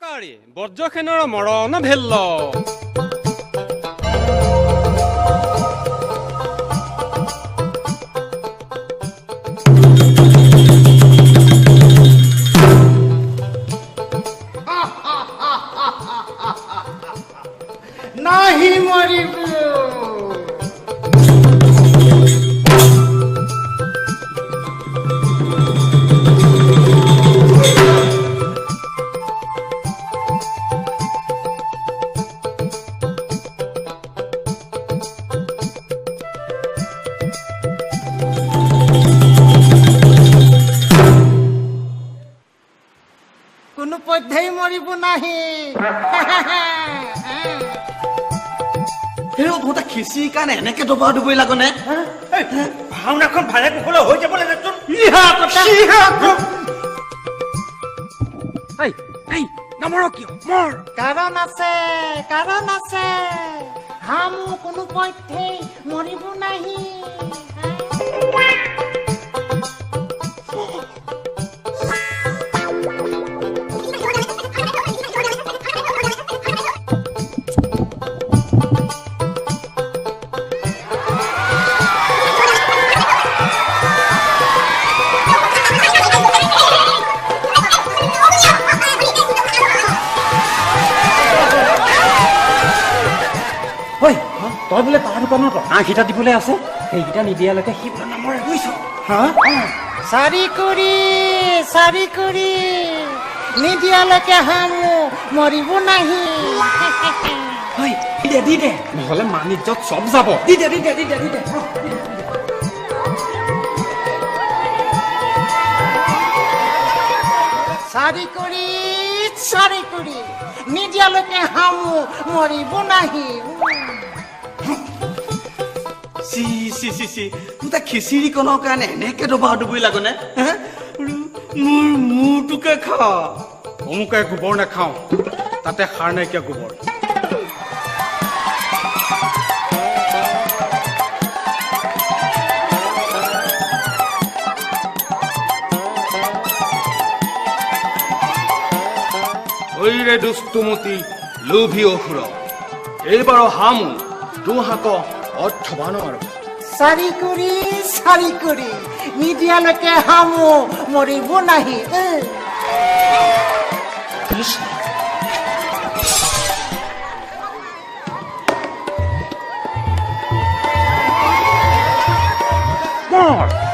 কাৰি বজ্ৰখেনৰ মৰণ ভেল্ল নাহি মৰিব কোনো পধ্যেই মৰিব নাহি তহঁতে খিচিৰি কাৰণে এনেকে দবা দুবই লাগনে ভাওনাখন ভালে কুশলে হৈ যাব লাগেচোন নমৰ কিয় মৰ কাৰণ আছে হামু কোনো পধ্যেই মৰিব নাহি তই বোলে তাৰ দোকানত আঁহকেইটা দিবলৈ আছে সেইকেইটা নিদিয়ালৈকে সি বোলে নমৰে বুজিছ চাৰি কৰি নিদিয়ালৈকে হামু মৰিব নাহি দি দে নহ'লে মানিজ্যত চব যাব দি দে চাৰি কৰি নিদিয়ালৈকে হামু মৰিব নাহি তহঁতে খিচিৰি কণৰ কাৰণে এনেকে দবা দুবই লাগনে মোৰ মূৰটোকে খা অমুকে গোবৰ নাখাওঁ তাতে সাৰ নাইকিয়া গোবৰ ঐৰে দুষ্টুমতি লোভী অসুৰ এইবাৰ হামু দুহাক অৰ্থবা নোৱাৰো চাৰি কৰি নিদিয়ালৈকে হামু মৰিব নাহি মৰ